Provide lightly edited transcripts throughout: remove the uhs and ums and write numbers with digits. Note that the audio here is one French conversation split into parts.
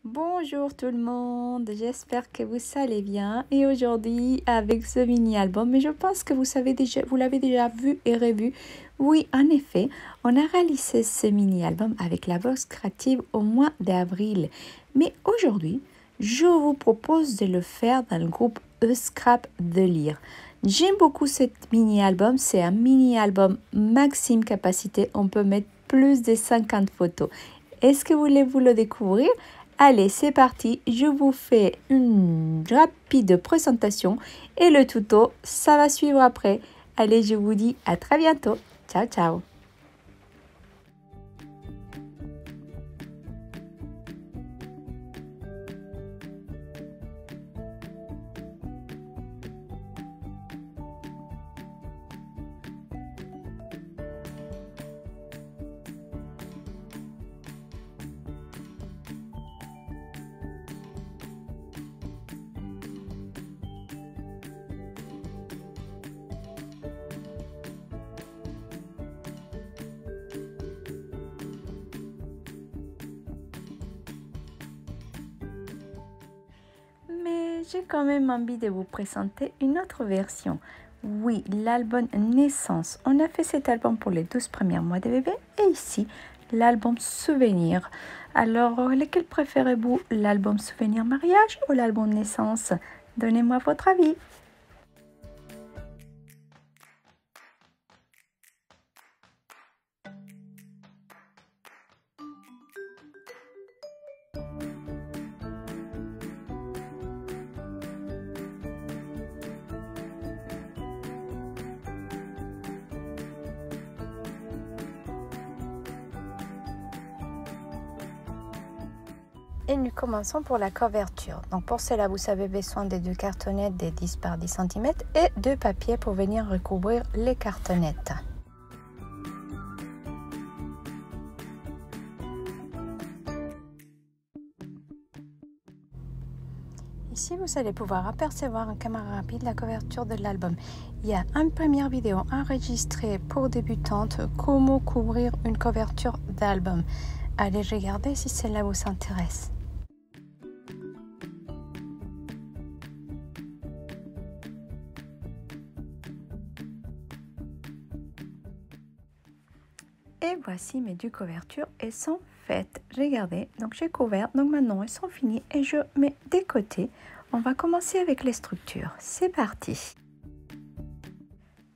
Bonjour tout le monde, j'espère que vous allez bien et aujourd'hui avec ce mini-album, mais je pense que vous l'avez déjà vu et revu. Oui, en effet, on a réalisé ce mini-album avec la box créative au mois d'avril. Mais aujourd'hui, je vous propose de le faire dans le groupe E-Scrap de lire. J'aime beaucoup ce mini-album, c'est un mini-album maximum capacité, on peut mettre plus de 50 photos. Est-ce que voulez-vous le découvrir? Allez, c'est parti, je vous fais une rapide présentation et le tuto, ça va suivre après. Allez, je vous dis à très bientôt. Ciao, ciao. Mais j'ai quand même envie de vous présenter une autre version. Oui, l'album Naissance. On a fait cet album pour les 12 premiers mois de bébé et ici, l'album Souvenir. Alors, lequel préférez-vous, l'album Souvenir Mariage ou l'album Naissance? Donnez-moi votre avis. Et nous commençons pour la couverture. Donc pour cela, vous avez besoin de deux cartonnettes de 10 par 10 cm et deux papiers pour venir recouvrir les cartonnettes. Ici, vous allez pouvoir apercevoir en caméra rapide la couverture de l'album. Il y a une première vidéo enregistrée pour débutantes, comment couvrir une couverture d'album. Allez regarder si cela vous intéresse. Et voici mes deux couvertures, elles sont faites. Regardez, donc j'ai couvert, donc maintenant elles sont finies et je mets des côtés. On va commencer avec les structures. C'est parti.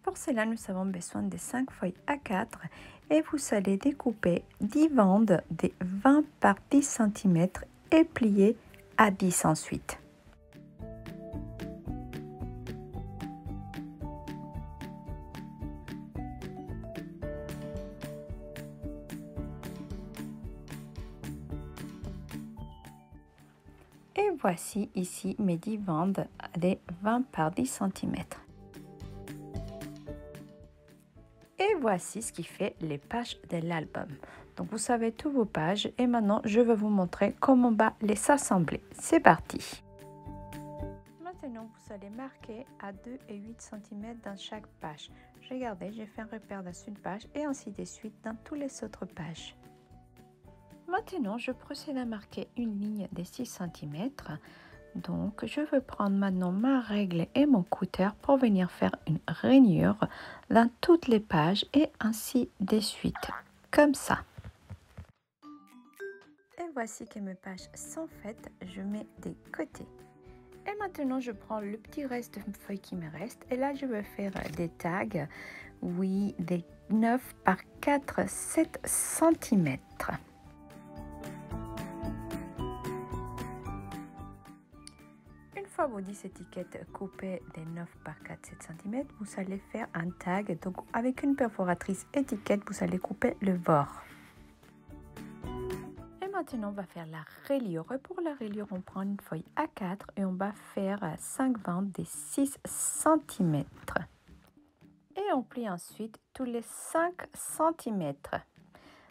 Pour cela, nous avons besoin de 5 feuilles A4 et vous allez découper 10 bandes de 20 par 10 cm et plier à 10 ensuite. Et voici ici mes 10 bandes de 20 par 10 cm. Et voici ce qui fait les pages de l'album. Donc vous savez tous vos pages et maintenant je vais vous montrer comment on va les assembler. C'est parti. Maintenant vous allez marquer à 2 et 8 cm dans chaque page. Regardez, j'ai fait un repère dans une page et ainsi de suite dans toutes les autres pages. Maintenant, je procède à marquer une ligne de 6 cm. Donc, je vais prendre maintenant ma règle et mon cutter pour venir faire une rainure dans toutes les pages et ainsi de suite, comme ça. Et voici que mes pages sont faites, je mets des côtés. Et maintenant, je prends le petit reste de feuille qui me reste et là, je vais faire des tags, oui, des 9 par 4, 7 cm. Une fois vos 10 étiquettes coupées de 9 par 4, 7 cm, vous allez faire un tag. Donc avec une perforatrice étiquette, vous allez couper le bord. Et maintenant, on va faire la reliure. Et pour la reliure, on prend une feuille A4 et on va faire 5 bandes de 6 cm. Et on plie ensuite tous les 5 cm.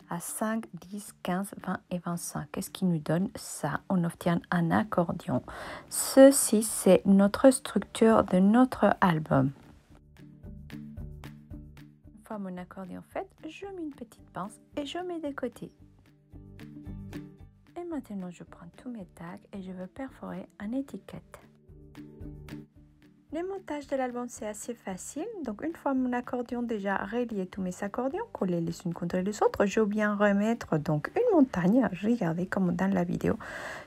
À 5, 10, 15, 20 et 25. Qu'est-ce qui nous donne ça? On obtient un accordion. Ceci, c'est notre structure de notre album. Une fois mon accordion fait, je mets une petite pince et je mets des côtés. Et maintenant, je prends tous mes tags et je veux perforer une étiquette. Le montage de l'album, c'est assez facile. Donc, une fois mon accordion déjà relié, tous mes accordions collés les unes contre les autres, je viens remettre donc une montagne, regardez comme dans la vidéo,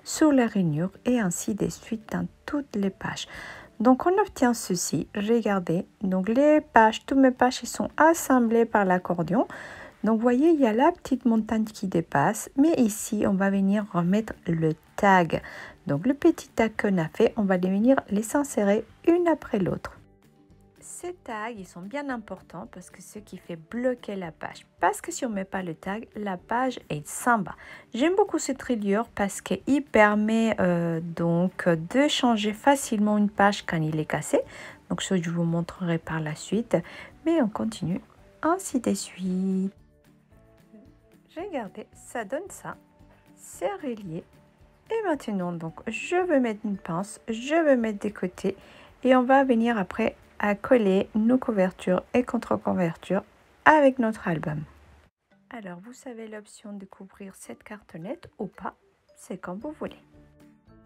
sur la rainure et ainsi de suite dans toutes les pages. Donc, on obtient ceci, regardez. Donc, les pages, toutes mes pages sont assemblées par l'accordion. Donc, vous voyez, il y a la petite montagne qui dépasse, mais ici, on va venir remettre le tag. Donc, le petit tag qu'on a fait, on va venir les insérer une après l'autre. Ces tags, ils sont bien importants parce que ce qui fait bloquer la page. Parce que si on ne met pas le tag, la page est s'en va. J'aime beaucoup cette reliure parce qu'il permet donc de changer facilement une page quand il est cassé. Donc, ça, je vous montrerai par la suite. Mais on continue ainsi de suite. Regardez, ça donne ça, c'est relié. Et maintenant, donc, je vais mettre une pince, je vais mettre des côtés et on va venir après à coller nos couvertures et contre-couvertures avec notre album. Alors, vous savez l'option de couvrir cette cartonnette ou pas, c'est comme vous voulez.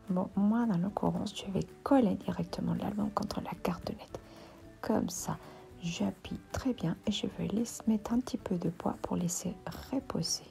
Bon, moi, dans l'occurrence, je vais coller directement l'album contre la cartonnette. Comme ça. J'appuie très bien et je vais laisser mettre un petit peu de poids pour laisser reposer.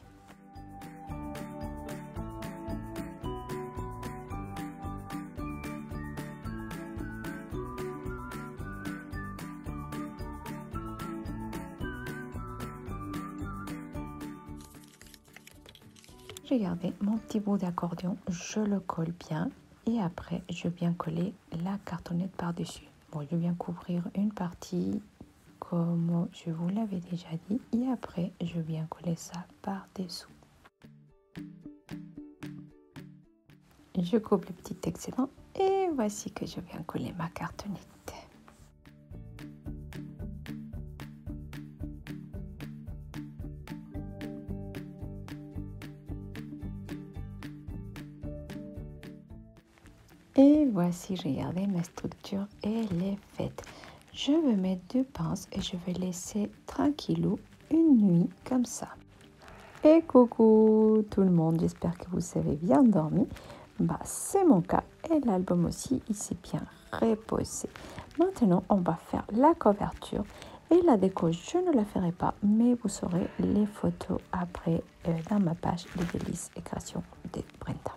Regardez mon petit bout d'accordion, je le colle bien et après je viens coller la cartonnette par-dessus. Bon, je viens couvrir une partie comme je vous l'avais déjà dit et après je viens coller ça par-dessous. Je coupe le petit excédent et voici que je viens coller ma cartonnette. Et voici, regardez, ma structure, elle est faite. Je vais mettre deux pinces et je vais laisser tranquillou une nuit comme ça. Et coucou tout le monde, j'espère que vous avez bien dormi. Bah, c'est mon cas et l'album aussi, il s'est bien reposé. Maintenant, on va faire la couverture et la déco, je ne la ferai pas, mais vous saurez les photos après dans ma page de délices et création de Brenda.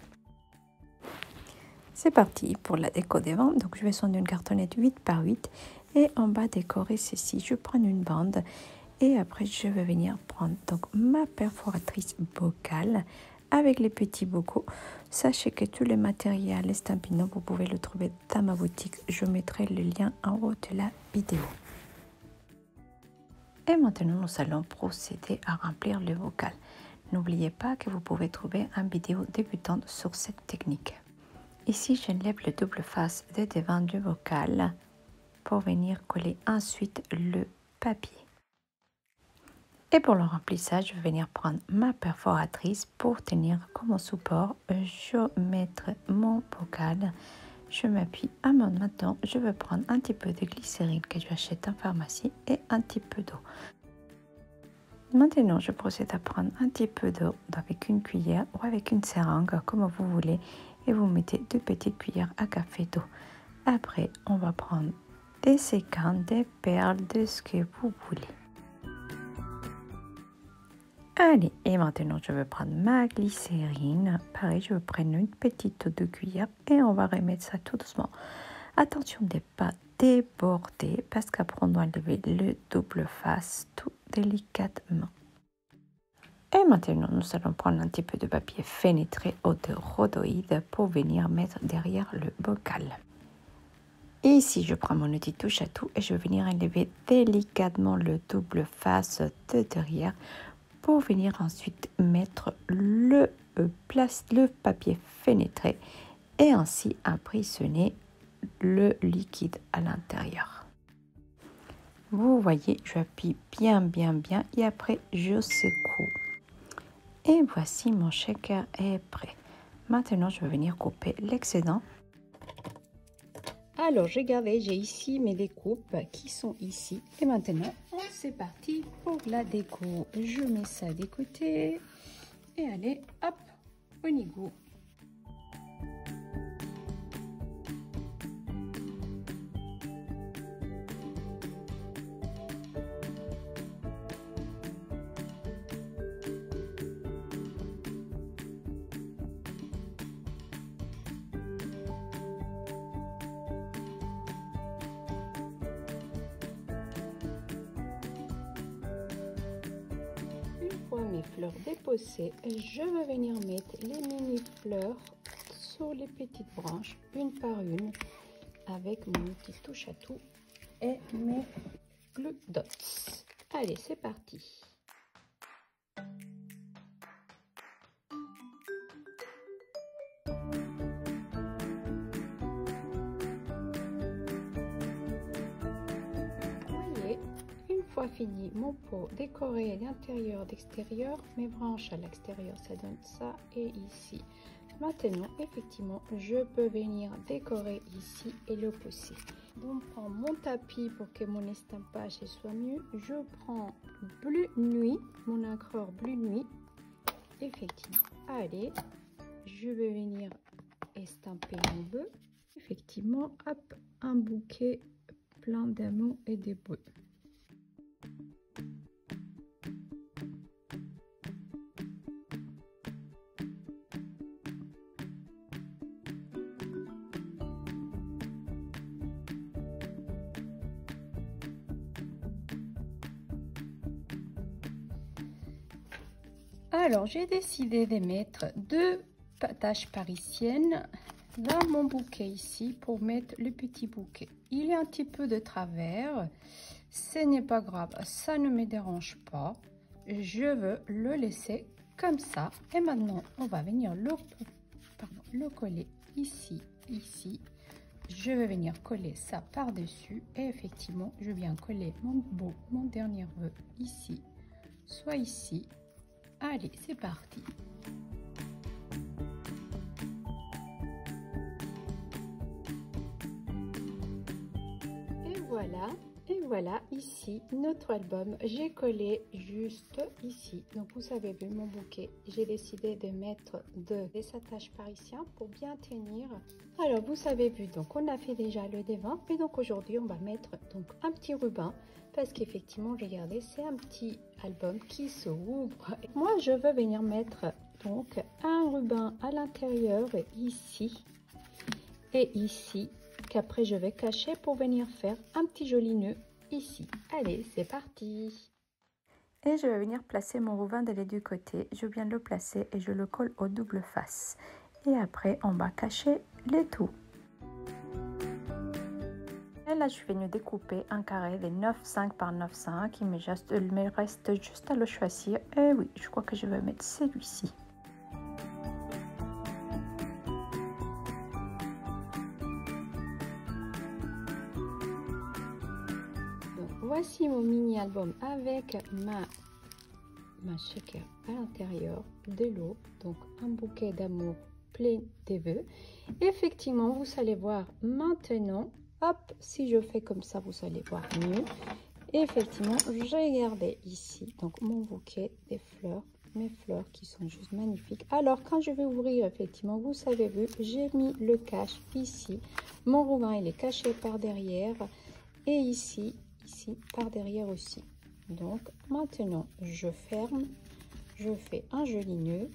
C'est parti pour la déco devant. Donc, je vais sonder une cartonnette 8 par 8 et on va décorer ceci. Je prends une bande et après, je vais venir prendre donc ma perforatrice bocal avec les petits bocaux. Sachez que tous les matériels estampillants, vous pouvez le trouver dans ma boutique. Je mettrai le lien en haut de la vidéo. Et maintenant, nous allons procéder à remplir le bocal. N'oubliez pas que vous pouvez trouver une vidéo débutante sur cette technique. Ici, j'enlève le double face de devant du bocal pour venir coller ensuite le papier. Et pour le remplissage, je vais venir prendre ma perforatrice pour tenir comme support. Je mettrai mon bocal. Je m'appuie à mon maintenant. Je vais prendre un petit peu de glycérine que j'achète en pharmacie et un petit peu d'eau. Maintenant, je procède à prendre un petit peu d'eau avec une cuillère ou avec une seringue, comme vous voulez. Et vous mettez 2 petites cuillères à café d'eau. Après, on va prendre des séquins, des perles, de ce que vous voulez. Allez, et maintenant, je vais prendre ma glycérine. Pareil, je vais prendre une petite 2 cuillères et on va remettre ça tout doucement. Attention de ne pas déborder parce qu'après, on doit enlever le double face tout délicatement. Et maintenant, nous allons prendre un petit peu de papier fenêtré ou de rhodoïde pour venir mettre derrière le bocal. Et ici, je prends mon outil touche à tout et je vais venir enlever délicatement le double face de derrière pour venir ensuite mettre le papier fenêtré et ainsi emprisonner le liquide à l'intérieur. Vous voyez, j'appuie bien et après je secoue. Et voici mon shaker est prêt. Maintenant, je vais venir couper l'excédent. Alors, regardez, j'ai ici mes découpes qui sont ici. Et maintenant, c'est parti pour la déco. Je mets ça de côté. Et allez, hop, on y go. les fleurs déposées, je vais venir mettre les mini fleurs sur les petites branches, une par une, avec mon outil touche à tout et mes glue dots. Allez, c'est parti. Une fois fini mon pot décoré d'intérieur d'extérieur, mes branches à l'extérieur ça donne ça et ici. Maintenant effectivement je peux venir décorer ici et le pousser. Donc je prends mon tapis pour que mon estampage soit mieux. Je prends bleu nuit, mon encreur bleu nuit. Effectivement, allez, je vais venir estamper mon bœuf. Effectivement, hop, un bouquet plein d'amour et de bœufs. Alors, j'ai décidé de mettre 2 taches parisiennes dans mon bouquet ici pour mettre le petit bouquet. Il y a un petit peu de travers, ce n'est pas grave, ça ne me dérange pas. Je veux le laisser comme ça. Et maintenant, on va venir le coller ici, ici. Je vais venir coller ça par-dessus et effectivement, je viens coller mon dernier vœu ici, soit ici. Allez, c'est parti. Et voilà ici notre album. J'ai collé juste ici. Donc vous avez vu mon bouquet. J'ai décidé de mettre des attaches parisiens pour bien tenir. Alors vous avez vu, donc on a fait déjà le devant. Et donc aujourd'hui on va mettre donc un petit ruban. Parce qu'effectivement, regardez, c'est un petit album qui s'ouvre. Moi, je veux venir mettre donc un ruban à l'intérieur ici et ici, qu'après je vais cacher pour venir faire un petit joli nœud ici. Allez, c'est parti. Et je vais venir placer mon ruban de les deux côtés. Je viens le placer et je le colle au double face. Et après, on va cacher les tout. Et là, je vais nous découper un carré de 9,5 par 9,5. Il me reste juste à le choisir. Et oui, je crois que je vais mettre celui-ci. Donc, voici mon mini album avec ma shaker à l'intérieur, de l'eau, donc un bouquet d'amour plein de vœux. Effectivement, vous allez voir maintenant. Hop, si je fais comme ça, vous allez voir mieux. Et effectivement, j'ai gardé ici donc mon bouquet des fleurs, mes fleurs qui sont juste magnifiques. Alors, quand je vais ouvrir, effectivement, vous avez vu, j'ai mis le cache ici. Mon ruban, il est caché par derrière. Et ici, par derrière aussi. Donc, maintenant, je ferme. Je fais un joli nœud.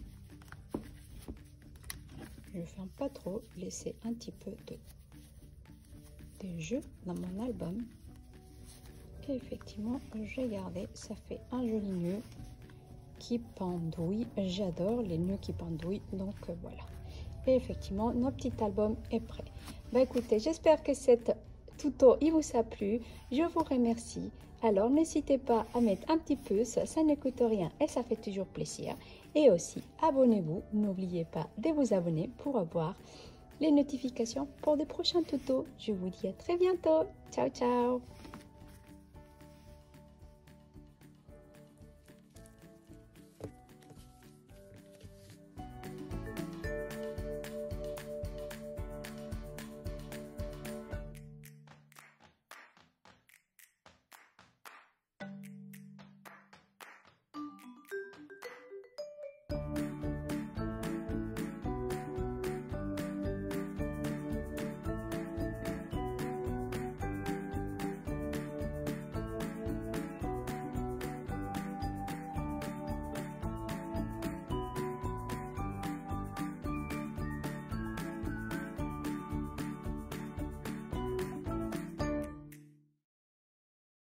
Je ne ferme pas trop, laisser un petit peu de jeu dans mon album. Et effectivement, j'ai gardé, ça fait un joli nœud qui pendouille. J'adore les nœuds qui pendouillent, donc voilà. Et effectivement, notre petit album est prêt. Bah écoutez, j'espère que cette tuto il vous a plu. Je vous remercie. Alors n'hésitez pas à mettre un petit pouce, ça ne coûte rien et ça fait toujours plaisir. Et aussi, abonnez-vous, n'oubliez pas de vous abonner pour avoir les notifications pour des prochains tutos. Je vous dis à très bientôt. Ciao, ciao.